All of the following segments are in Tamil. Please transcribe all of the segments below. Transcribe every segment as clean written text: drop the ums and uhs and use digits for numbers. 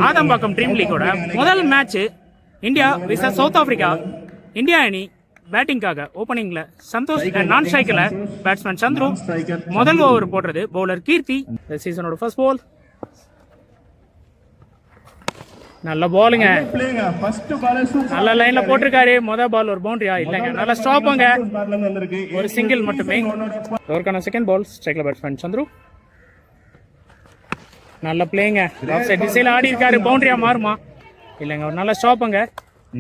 ஆதம்பாக்கம் ட்ரீம் லீக்கோட முதல் match India versus South Africa. India அணி பேட்டிங்காக ஓப்பனிங்ல சந்தோஷ் நான் ஸ்ட்ரைக்கர்ல பேட்ஸ்மேன் சந்துரு முதல் ஓவர் போடுறது பவுலர் கீர்த்தி. இந்த சீசனோட ஃபர்ஸ்ட் பால் நல்ல பாலுங்க, நல்ல லைன்ல போட்டிருக்காரு. முதல் பால் ஒரு பவுண்டரியா இல்லைங்க, நல்ல ஸ்டாப்புங்க, ஒரு சிங்கிள் மட்டுமே. ஓவருக்கான செகண்ட் பால் ஸ்ட்ரைக்ல பேட்ஸ்மேன் சந்துரு நல்ல பிளேங்க, ஆஃப் சைட் திசையில ஆடி இருக்காரு. பவுண்டரியா மாறுமா இல்லைங்க, ஒரு நல்ல ஸ்டாப்புங்க,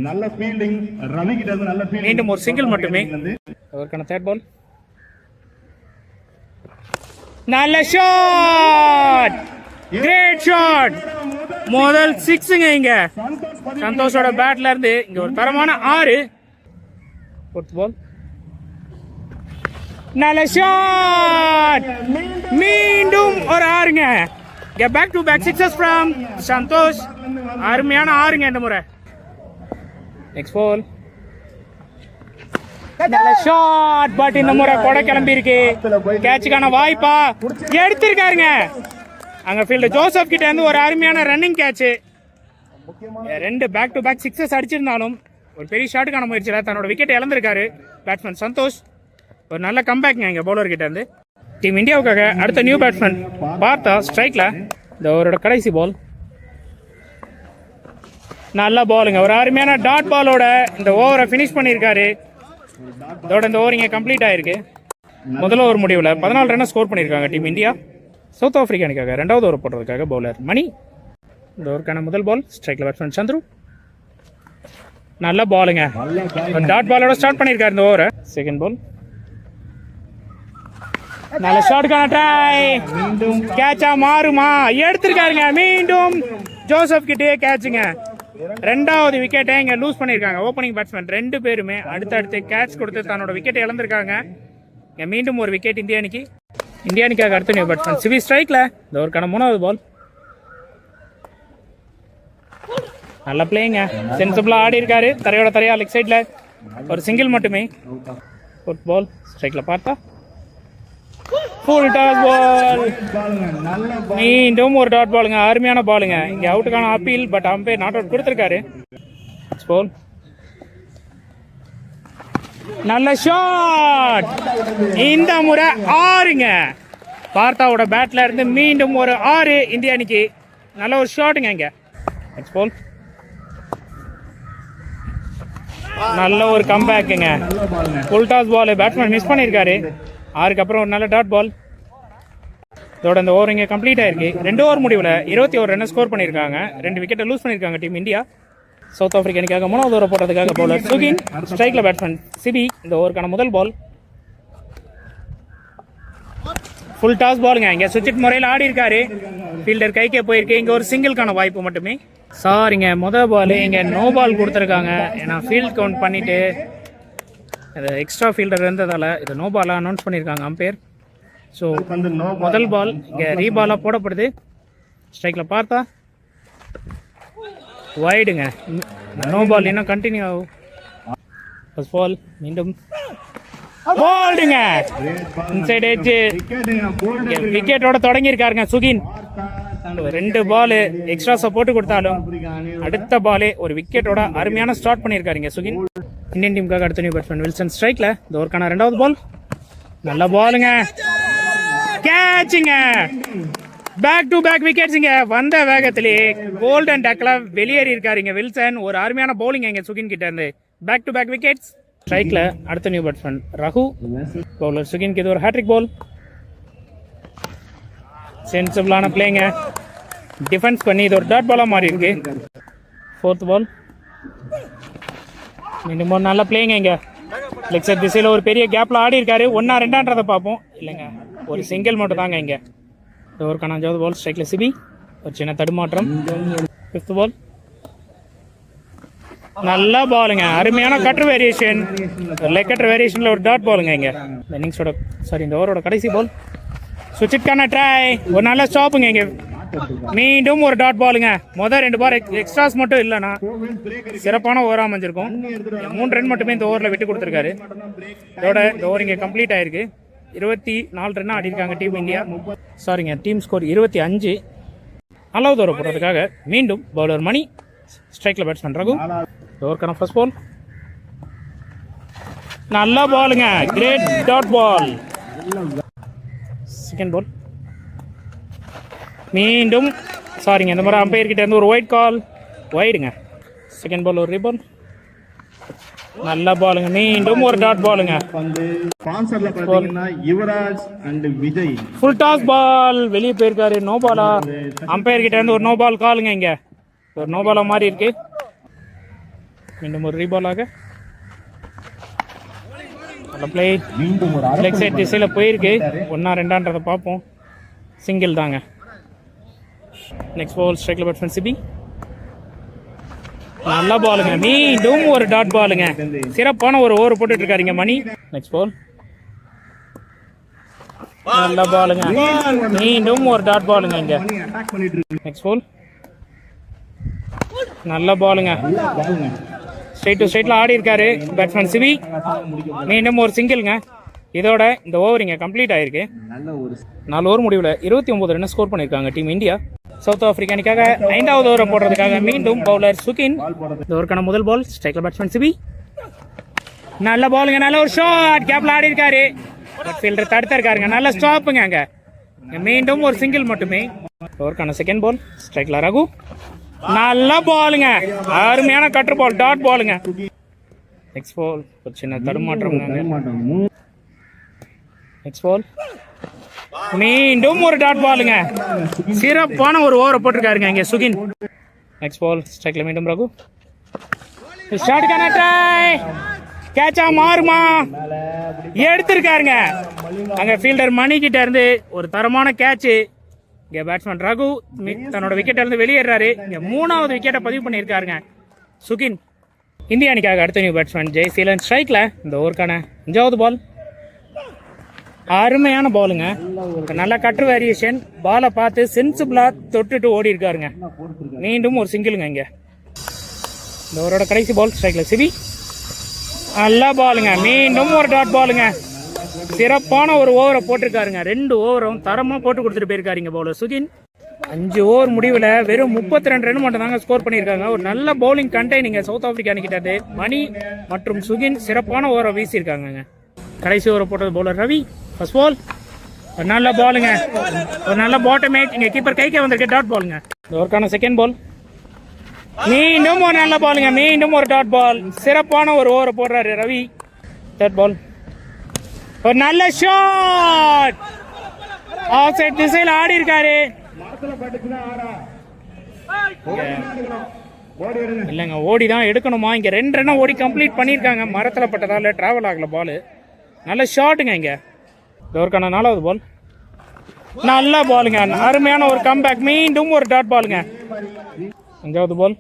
நல்ல ஃபீல்டிங், ரவி கிட்ட இருந்து நல்ல ஃபீல்டிங், மீண்டும் ஒரு சிங்கிள் மட்டுமே. ஓவருக்கான தேர்ட் பால் நல்ல ஷாட், கிரேட் ஷாட், முதல் சிக்ஸுங்க இங்க சந்தோஷோட பேட்ல இருந்து. இங்க ஒரு தரமான 6. ஃபோர்த் பால் நல்ல ஷாட், மீண்டும் ஒரு 6ங்க. Back to back sixes from Santosh. அருமையான 6ங்க இந்த முறை. நெக்ஸ்ட் பால் நல்ல ஷாட், பட் இந்த முறை கொடை கிளம்பி இருக்கு. கேட்சுக்கான வாய்ப்பா எடுத்திருக்காருங்க. அங்க ஃபீல்டர் ஜோசப் கிட்ட இருந்து ஒரு அருமையான running catch. 2 back to back sixes அடிச்சிருந்தாலும் ஒரு பெரிய ஷாட்டுக்கான முயற்சியில தன்னோட விக்கெட் இழந்திருக்காரு பேட்ஸ்மேன் சந்தோஷ். ஒரு நல்ல கம்பேக்ங்க இங்க பவுலர் கிட்ட இருந்து. டீம் இந்தியாவுக்காக அடுத்த நியூ பேட்ஸ்மேன் பார்த்தா ஸ்ட்ரைக்ல இந்த ஓவரோட கடைசி பால் நல்ல பாலுங்க, ஒரு அருமையான டாட் பாலோட இந்த ஓவரை பினிஷ் பண்ணியிருக்காரு. இதோட இந்த ஓவர் இங்க கம்ப்ளீட் ஆயிருக்கு. முதல் ஓவர் முடிவில் 14 ரன் ஸ்கோர் பண்ணியிருக்காங்க டீம் இந்தியா. சவுத் ஆப்பிரிக்கா அணிக்காக 2வது ஓவர் போடுறதுக்காக பவுலர் மணி. இந்த ஓவருக்கான முதல் பால் ஸ்ட்ரைக்ல பேட்ஸ்மேன் சந்துரு நல்ல பாலுங்க, டாட் பாலோட ஸ்டார்ட் பண்ணியிருக்காரு இந்த ஓவரை. செகண்ட் பால் நல்ல ஷாட்டுக்கான ட்ரை, கேட்சா மாறுமா எடுத்திருக்காருங்க. மீண்டும் ஜோசப் கிட்டே கேட்சுங்க. 2வது விக்கெட்டை இங்க லூஸ் பண்ணிருக்காங்க ஓப்பனிங் பேட்ஸ்மேன் 2 பேருமே அடுத்தடுத்து கேட்ச் கொடுத்து தன்னோட விக்கெட்டை இழந்திருக்காங்க. இங்க மீண்டும் ஒரு விக்கெட் இந்திய அணிக்கு. இந்திய அணிக்காக அடுத்த நியூ பேட்ஸ்மேன் சிவி ஸ்ட்ரைக்ல இந்த ஓவருக்கான 3வது பால் நல்ல பிளேங்க, சென்சிபிளா ஆடி இருக்காரு. தரையோட தரையா லெக் சைட்ல ஒரு சிங்கிள் மட்டுமே. ஃபோர்த் பால் ஸ்ட்ரைக்ல பார்த்தா ஃபுல் டாஸ் பால், மீண்டும் ஒரு டாட் பாலுங்க, அருமையான பாலுங்க. இங்க அவுட்டுக்கான appeal, but umpire not out கொடுத்திருக்காரு. பால் நல்ல ஷாட், இந்த முறை 6ங்க. பார்த்தாவோட பேட்ல இருந்து மீண்டும் ஒரு 6 இந்திய அணிக்கு. நல்ல ஒரு ஷாட்டுங்க இங்க. நெக்ஸ்ட் பால் நல்ல ஒரு கம்பேக்குங்க, full toss ball batsman miss பண்ணியிருக்காரு. 6க்கு அப்புறம் ஒரு நல்ல டாட் பால். இதோட இந்த ஓவர் இங்கே கம்ப்ளீட் ஆயிருக்கு. 2 ஓவர் முடிவில் 21 ரன் ஸ்கோர் பண்ணியிருக்காங்க. 2 விக்கெட்டை லூஸ் பண்ணியிருக்காங்க டீம் இந்தியா. சவுத் ஆப்பிரிக்கா அணிக்காக 3வது ஓவர் போடுறதுக்காக பவுலர் சுகின், ஸ்ட்ரைக்ல பேட்ஸ்மேன் சிபி. இந்த ஓவருக்கான முதல் பால் ஃபுல் டாஸ் பாலுங்க. இங்கே சுவிட்ச் முறையில் ஆடி இருக்காரு. ஃபீல்டர் கைக்கே போயிருக்கு. இங்கே ஒரு சிங்கிள்கான வாய்ப்பு மட்டுமே. சாரிங்க, முதல் பால் இங்கே நோ பால் கொடுத்துருக்காங்க. ஏன்னா ஃபீல்ட் கவுண்ட் பண்ணிட்டு இது எக்ஸ்ட்ரா ஃபீல்டர் இருந்ததால் இது நோ பாலாக அனௌன்ஸ் பண்ணியிருக்காங்க அம்பையர். ஸோ முதல் பால் இங்கே ரீபாலாக போடப்படுது. ஸ்ட்ரைக்கில் பார்த்தா வைடுங்க, நோ பால் இன்னும் கண்டினியூ ஆகும். ஃபர்ஸ்ட் பால் மீண்டும் போல்டுங்க, இன்சைட் எட்ஜ் விக்கெட்டோட தொடங்கியிருக்காருங்க சுகின். 2 பால் எக்ஸ்ட்ரா சப்போர்ட் கொடுத்தாலும் அடுத்த பாலே ஒரு விக்கெட்டோட அருமையான ஸ்டார்ட் பண்ணியிருக்காருங்க சுகின். இந்தியன் டீமுக்காக அடுத்த நியூ பேட்ஸ்மேன் வில்சன் ஸ்ட்ரைக்ல இந்த ஓவருக்கான 2வது பால் நல்ல பாலுங்க, கேட்சுங்க, பேக் டு பேக் விக்கெட்ஸுங்க. வந்த வேகத்திலே கோல்டன் டக்ல வெளியேறி இருக்காருங்க வில்சன். ஒரு அருமையான பவுலிங் இங்க சுகின் கிட்ட இருந்து. Back to back wickets. ஸ்ட்ரைக்ல அடுத்த new batsman Raghu. Bowler Sukin இது ஒரு ஹேட்ரிக் பால். சென்சிபிளான பிளேங்க, டிஃபென்ஸ் பண்ணி இது ஒரு டாட் பாலா மாறி இருக்கு. ஃபோர்த் பால் மீண்டும் ஒரு நல்ல பிளேங்க. இங்க லெக் சைட் திசையில ஒரு பெரிய கேப்ல ஆடி இருக்காரு. 1ஆ 2ஆன்றதை பார்ப்போம். இல்லைங்க, ஒரு சிங்கிள் மட்டும் தாங்க இங்க. ஓவருக்கான 5வது பால் ஸ்ட்ரைக்ல சிபி, ஒரு சின்ன தடுமாற்றம். 5th பால் நல்ல பாலுங்க, அருமையான கட்டர் வேரியேஷன், லெக் கட்டர் வேரியேஷன்ல ஒரு டாட் பாலுங்க இங்க. இன்னிங்ஸோட இந்த ஓவரோட கடைசி பால் சுவிட்சுக்கான ட்ரை, ஒரு நல்ல ஸ்டாப்புங்க இங்க. மீண்டும் ஒரு டாட் பாலுங்க. முதல் 2 பால் எக்ஸ்ட்ராஸ் மட்டும் இல்லைன்னா சிறப்பான ஓவரா அமைஞ்சிருக்கும். 3 ரன் மட்டுமே இந்த ஓவரில் விட்டு கொடுத்துருக்காரு. இதோட இந்த ஓவர் இங்கே கம்ப்ளீட் ஆயிருக்கு. 24 ரன் ஆடி இருக்காங்க டீம் இந்தியா. சாரிங்க, டீம் ஸ்கோர் 25. நல்ல தூரம் போடுறதுக்காக மீண்டும் பவுலர் மணி, ஸ்ட்ரைக்கில் பேட்ஸ்மேன் ரகு. ஓவருக்கான ஃபர்ஸ்ட் பால். நல்ல பாலுங்க, great dot ball. Second ball. மீண்டும் சாரிங்க, இந்த மாதிரி அம்பையர் கிட்ட இருந்து ஒரு ஒயிட் கால், ஒயிடுங்க. செகண்ட் பால் ஒரு ரிபால். நல்ல பாலுங்க, மீண்டும் ஒரு டாட் பாலுங்க. ஸ்பான்சர்ல பாத்தீங்கன்னா Yuvraj and Vijay. Full toss ball, வெளியே போயிருக்காரு. நோ பாலா? அம்பையர் கிட்ட இருந்து ஒரு நோ பால் காலுங்க. இங்க ஒரு நோ பாலா மாதிரி இருக்கு. மீண்டும் ஒரு ரீபாலாக நல்ல பிளே. லெக் சைட் திசையில போயிருக்கு. 1-2 பார்ப்போம். சிங்கிள் தாங்க. நெக்ஸ்ட் பால் ஸ்ட்ரைக்ல பேட்ஸ்மேன் சிபி. நல்ல பாலுங்க, மீண்டும் ஒரு டாட் பாலுங்க. சிறப்பான ஒரு ஓவர் போட்டுட்டு இருக்காருங்க மணி. Next ball. நல்ல பாலுங்க, மீண்டும் ஒரு டாட் பாலுங்க. இங்க நெக்ஸ்ட் பால். நல்ல பாலுங்க, ஸ்ட்ரைட் டு ஸ்ட்ரைட்ல ஆடி இருக்காரு பேட்ஸ்மேன் சிபி. மீண்டும் ஒரு சிங்கிள்ங்க. இதோட இந்த ஓவர் இங்க கம்ப்ளீட் ஆயிருக்கு. 4 ஓவர் முடிவில் 29 ரன் ஸ்கோர் பண்ணிருக்காங்க டீம் இந்தியா. சவுத் ஆப்பிரிக்கா அணிக்காக 5வது ஓவரை போடுறதுக்காக மீண்டும் பவுலர் சுகின். இந்த ஓவருக்கான முதல் பால் ஸ்ட்ரைக்ல பேட்ஸ்மேன் சிபி. நல்ல பாலுங்க, நல்ல ஒரு ஷாட். கேப்ல ஆடி இருக்காரு, ஃபீல்டர் தடுத்த இருக்காருங்க. நல்ல ஸ்டாப்புங்க. அங்க மீண்டும் ஒரு சிங்கிள் மட்டுமே. ஓவருக்கான செகண்ட் பால் ஸ்ட்ரைக்ல ரகு. நல்ல பாலுங்க, அருமையான கட்டர் பால், டாட் பாலுங்க. நெக்ஸ்ட் பால் ஒரு சின்ன தடுமாற்றம். நெக்ஸ்ட் பால் மீண்டும் ஒரு டாட் பாலுங்க. சிறப்பான ஒரு ஓவரை போட்டிருக்காருங்க இங்க சுகின். நெக்ஸ்ட் பால் ஸ்ட்ரைக்ல மீண்டும் ரகு. ஷாட்டுக்கான ட்ரை, கேட்சா மாறுமா? எடுத்திருக்காருங்க. அங்க ஃபீல்டர் மணி கிட்ட இருந்து ஒரு தரமான கேட்ச். இங்க பேட்ஸ்மேன் ரகு தன்னோட விக்கெட் இருந்து வெளியேறாரு. இங்க 3வது விக்கெட்டை பதிவு பண்ணியிருக்காருங்க சுகின். இந்திய அணிக்காக அடுத்த நியூ பேட்ஸ்மேன் ஜெய்சீலன் ஸ்ட்ரைக்ல. இந்த ஓவருக்கான 5வது பால். அருமையான பாலுங்க, நல்ல கட்டர் வேரியேஷன். பாலை பார்த்து சென்சிபிளா தொட்டுட்டு ஓடி இருக்காருங்க. மீண்டும் ஒரு சிங்கிளுங்க. இங்க இந்த ஓவரோட கடைசி பால் ஸ்ட்ரைக்ல சிபி. நல்ல பாலுங்க, மீண்டும் ஒரு டாட் பாலுங்க. சிறப்பான ஒரு ஓவரை போட்டிருக்காருங்க. 2 ஓவரும் தரமா போட்டு கொடுத்துட்டு போயிருக்காருங்க பவுலர் சுகின். 5 ஓவர் முடிவில் வெறும் 32 ரன் மட்டும் தாங்க ஸ்கோர் பண்ணியிருக்காங்க. ஒரு நல்ல பவுலிங் கண்டெய்னிங்க சவுத் ஆப்பிரிக்கா அணிக்கிட்டது. மணி மற்றும் சுகின் சிறப்பான ஓவரை வீசியிருக்காங்க. கடைசி ஓவரை போட்டது பவுலர் ரவி. ஃபர்ஸ்ட் பால் ஒரு நல்ல பாலுங்க, ஒரு நல்ல பாட்டம் மேட். இங்க கீப்பர் கைக்கே வந்திருக்கு, டாட் பாலுங்க. இந்த ஓவருக்கான செகண்ட் பால். மீண்டும் ஒரு நல்ல பாலுங்க, மீண்டும் ஒரு டாட் பால். சிறப்பான ஒரு ஓவரை போடுறாரு ரவி. தேர்ட் பால் ஒரு நல்ல ஷாட். ஆஃப் சைட் திசையில் ஆடி இருக்காரு. இல்லைங்க, ஓடி தான் எடுக்கணுமா? இங்க 2 ரன் ஓடி கம்ப்ளீட் பண்ணியிருக்காங்க. மரத்தில் பட்டதால டிராவல் ஆகல பால். நல்ல ஷாட்டுங்க. இங்க இதற்கான 4வது பால். நல்ல பாலுங்க, அருமையான ஒரு கம்பேக். மீண்டும் ஒரு டாட் பாலுங்க. 5வது பால்.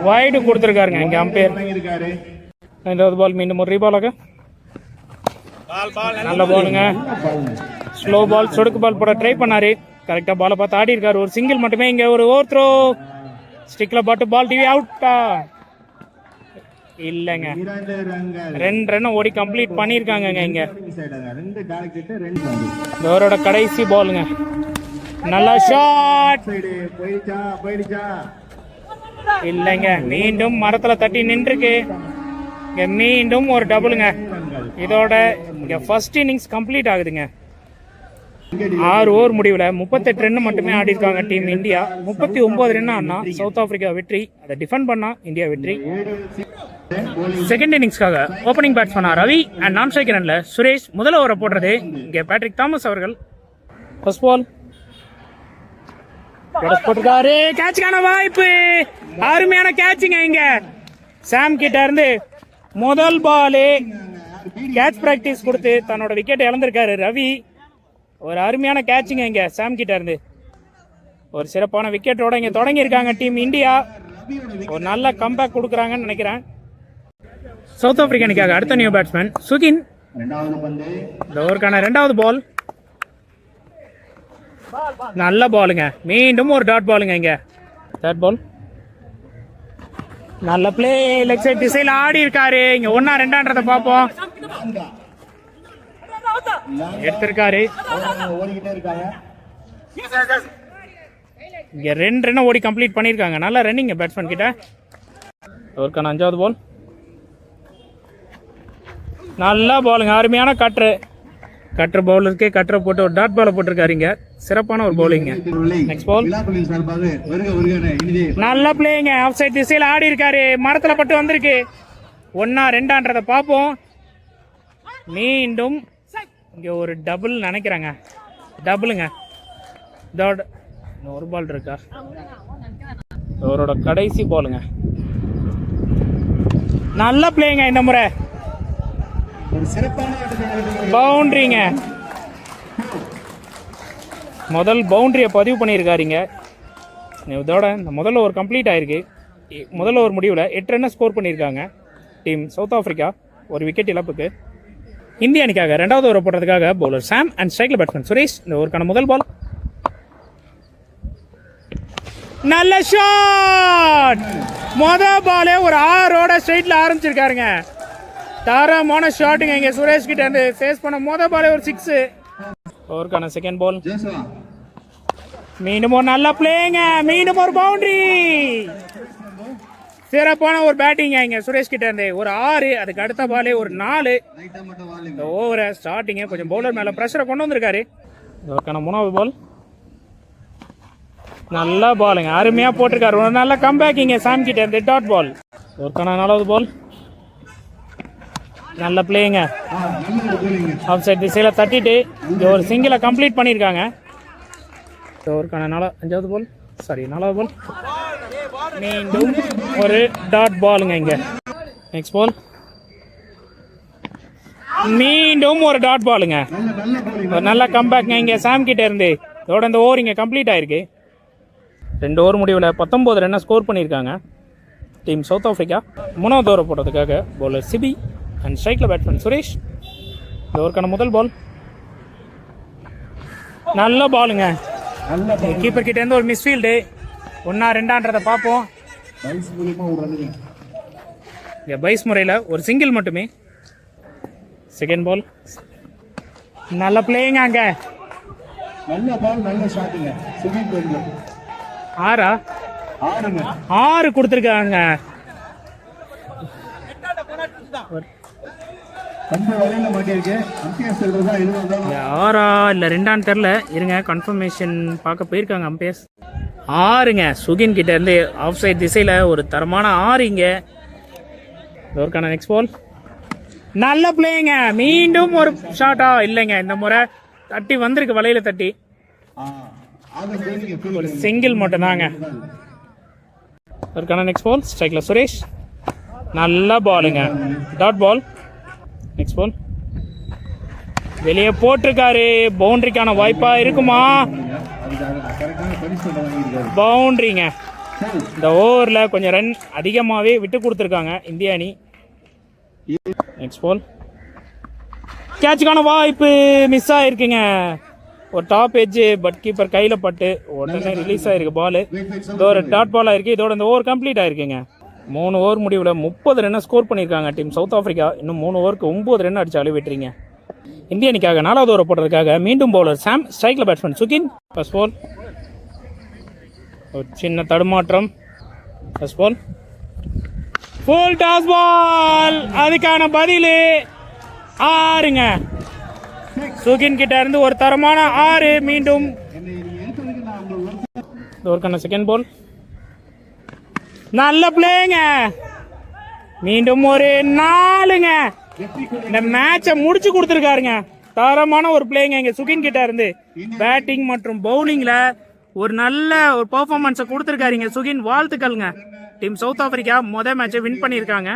வைடு கொடுத்துருக்காருங்க இங்க அம்பையர். 5வது பால் மீண்டும் ஒரு ரீபாலாக. நல்ல பாலுங்க, ஸ்லோ பால், சொடுக்கு பால் போட ட்ரை பண்ணாரு. கரெக்டா பாலை பார்த்து ஆடி இருக்காரு. ஒரு சிங்கிள் மட்டுமே. இங்க ஒரு ஓவர் த்ரோ, ஸ்டிக்ல பாட்டு பால் டிவி அவுட்டா? இல்லங்க, 2 ரன் ஓடி கம்ப்ளீட் பண்ணிருக்காங்க. இங்க ஓவரோட கடைசி பாலுங்க. நல்ல ஷாட். இல்லைங்க, மீண்டும் மரத்துல தட்டி நின்றுருக்கு. இங்க மீண்டும் ஒரு டபுளுங்க. இதோட இங்க ஃபர்ஸ்ட் இன்னிங்ஸ் கம்ப்ளீட் ஆகுதுங்க. 6 ஓவர் முடிவில் 38 ரன் மட்டுமே ஆடி இருக்காங்க டீம் இந்தியா. 39 ரன் ஆனா சவுத் ஆப்பிரிக்கா வெற்றி. அதை டிஃபெண்ட் பண்ணா இந்தியா வெற்றி. செகண்ட் இன்னிங்ஸ்க்காக ஓப்பனிங் பேட்ஸ்மேனா ரவி அண்ட் நான் ஸ்ட்ரைக்கர் ரன்ல சுரேஷ். முதல் ஓவரை போடுறது இங்க பேட்ரிக் தாமஸ் அவர்கள். ஃபர்ஸ்ட் பால் போட்டிருக்காரு. கேட்சுக்கான வாய்ப்பு, அருமையான கேட்சுங்க. இங்க சாம் கிட்ட இருந்து முதல் பாலே கேட்ச் பிராக்டிஸ் கொடுத்து தன்னோட விக்கெட் இழந்திருக்காரு ரவி. ஒரு அருமையான கேட்சுங்க இங்க சாம் கிட்ட இருந்து. ஒரு சிறப்பான விக்கெட்டோட இங்க தொடங்கி இருக்காங்க டீம் இந்தியா. ஒரு நல்ல கம்பேக் கொடுக்குறாங்கன்னு நினைக்கிறேன். சவுத் ஆப்பிரிக்கா அணிக்காக அடுத்த நியூ பேட்ஸ்மேன் சுகின். இந்த ஓவருக்கான 2வது பால். நல்ல பாலுங்க, மீண்டும் ஒரு டாட் பாலுங்க. இங்க தேர்ட் பால். நல்ல பிளே, லெக் சைட் திசையில் ஆடி இருக்காரு. இங்க 1-2 பார்ப்போம். எடுத்திருக்காரு. ஓடிக்கிட்டே இருக்காங்க. இங்க 2 ரன் ஓடி கம்ப்ளீட் பண்ணியிருக்காங்க. நல்லா ரன்னிங் பேட்ஸ்மேன் கிட்ட. அவருக்கான 5வது பால். நல்லா பாலுங்க, அருமையான கட்ரு பவுலருக்கே கட்டரை போட்டு ஒரு டாட் பாலை போட்டிருக்காருங்க. சிறப்பான ஒரு பவுலிங்க. Next ball. நல்ல பிளேங்க, ஆஃப் சைட் திசையில் ஆடி இருக்காரு. மரத்தில் பட்டு வந்திருக்கு. 1-2 பார்ப்போம். மீண்டும் இங்க ஒரு டபுள் நினைக்கிறாங்க. டபுளுங்க. இதோட ஒரு பால் இருக்கா? அவரோட கடைசி பாலுங்க. நல்ல பிளேங்க இந்த முறை. பவுண்டரிங்க. முதல் பவுண்டரியை பதிவு பண்ணியிருக்காருங்க. இதோட இந்த முதல்ல ஒரு கம்ப்ளீட் ஆயிருக்கு. முதல்ல ஒரு முடிவில் 8 ரன் ஸ்கோர் பண்ணியிருக்காங்க டீம் சவுத் ஆப்பிரிக்கா. ஒரு விக்கெட் இழப்புக்கு. இந்திய அணிக்காக 2வது ஓவர் போடுறதுக்காக பவுலர் சாம் அண்ட் ஸ்ட்ரைக்கில் பேட்ஸ்மேன் சுரேஷ். இந்த ஓவருக்கான முதல் பால். நல்ல ஷாட். பாலே ஒரு 6 ஸ்ட்ரைட்ல ஆரம்பிச்சிருக்காருங்க. தரமான ஷாட்டுங்க. இங்க சுரேஷ் கிட்ட இருந்து ஃபேஸ் பண்ண பாலே ஒரு 6. ஓவருக்கான செகண்ட் பால். மீண்டும் ஒரு நல்ல பிளேங்க. மீண்டும் ஒரு பவுண்டரி. சிறப்பான ஒரு பேட்டிங்க இங்க சுரேஷ் கிட்ட இருந்து. ஒரு 6. அதுக்கு அடுத்த பாலே ஒரு 4. இந்த ஓவரை ஸ்டார்டிங்க கொஞ்சம் பவுலர் மேல பிரஷரை கொண்டு வந்திருக்காரு. ஓவருக்கான 3வது பால். நல்ல பாலுங்க, அருமையா போட்டிருக்காரு. ஒரு நல்ல கம்பேக்கிங்க சாம் கிட்ட இருந்து. Dot ball. ஓவருக்கான 4வது பால். நல்ல பிளேங்க. ஆஃப் சைட் திசையில தட்டிட்டு இங்க ஒரு சிங்கிளை கம்ப்ளீட் பண்ணியிருக்காங்க. ஓவருக்கான 5வது பால். சாரி 4வது பால். மீண்டும் ஒரு டாட் பாலுங்க இங்க. Next ball. மீண்டும் ஒரு டாட் பாலுங்க. ஒரு நல்ல கம்பேக்ங்க இங்க சாம் கிட்ட இருந்து. இதோட இந்த ஓவர் இங்க கம்ப்ளீட் ஆயிருக்கு. 2 ஓவர் முடிவில் 19 ரன் ஸ்கோர் பண்ணியிருக்காங்க டீம் சவுத் ஆப்பிரிக்கா. 3வது ஓவர் போடுறதுக்காக பவுலர் சிபி அண்ட் ஸ்ட்ரைக்கில் பேட்ஸ்மேன் சுரேஷ். இந்த ஓவருக்கான முதல் பால். நல்ல பாலுங்க. கீப்பர் கிட்ட இருந்து ஒரு மிஸ்ஃபீல்டு. 1-2 பார்ப்போம். பைஸ் முறையில் ஒரு சிங்கிள் மட்டுமே. Second ball. நல்ல பிளேயிங் அங்க. நல்ல பால், நல்ல ஷாட்டுங்க. 6 கொடுத்துருக்காங்க. 6 இல்ல 2 தெரியல. இருங்க கன்ஃபர்மேஷன் பார்க்க போயிருக்காங்க அம்பையர்ஸ். 6ங்க. சுகின் கிட்ட இருந்து ஆஃப் சைட் திசையில ஒரு தரமான 6 இங்க. இதற்கான நெக்ஸ்ட் பால். நல்ல பிளேங்க. மீண்டும் ஒரு ஷாட்டா இல்லைங்க. இந்த முறை தட்டி வந்திருக்கு, வலையில தட்டி. ஒரு சிங்கிள் மட்டும் தாங்க. அதற்கான நெக்ஸ்ட் பால். ஸ்ட்ரைக்ல சுரேஷ். நல்ல பாலுங்க. Dot ball. Next ball. வெளியே போட்டிருக்காரு. பவுண்டரிக்கான வாய்ப்பா இருக்குமா? பவுண்டரிங்க. இந்த ஓவர்ல கொஞ்சம் ரன் அதிகமாகவே விட்டு கொடுத்துருக்காங்க இந்திய அணி. நெக்ஸ்ட் பால். கேட்சுக்கான வாய்ப்பு மிஸ் ஆயிருக்குங்க. ஒரு டாப் எட்ஜ் பட் கீப்பர் கையில் பட்டு உடனே ரிலீஸ் ஆயிருக்கு பால். இதோ ஒரு டாட் பால் ஆயிருக்கு. இதோட இந்த ஓவர் கம்ப்ளீட் ஆயிருக்குங்க. 3 ஓவர் முடிவில் 30 ரன் ஸ்கோர் பண்ணியிருக்காங்க டீம் சவுத் ஆப்பிரிக்கா. இன்னும் 3 ஓவருக்கு 9 ரன் அடிச்சாலும் வெட்டுறீங்க. இந்திய அணிக்காக 4வது ஓவர் போடுறதுக்காக மீண்டும் பவுலர் சாம், ஸ்ட்ரைக்கில் பேட்ஸ்மேன் சுகின். First ball. ஒரு சின்ன தடுமாற்றம். First ball. Full toss ball. அதுக்கான பதில் 6ங்க. சுகின் கிட்ட இருந்து ஒரு தரமான 6. மீண்டும் ஒரு செகண்ட் பால். நல்ல பிளேங்க. மீண்டும் ஒரு 4ங்க. இந்த மேட்சை முடிச்சு கொடுத்துருக்காருங்க. தரமான ஒரு பிளேங்க இங்க சுகின் கிட்ட இருந்து. பேட்டிங் மற்றும் பவுலிங்ல ஒரு நல்ல ஒரு பெர்ஃபார்மன்ஸை கொடுத்துருக்காருங்க சுகின். வாழ்த்துக்கள்ங்க. டீம் சவுத் ஆப்பிரிக்கா முதல் மேட்சை வின் பண்ணியிருக்காங்க.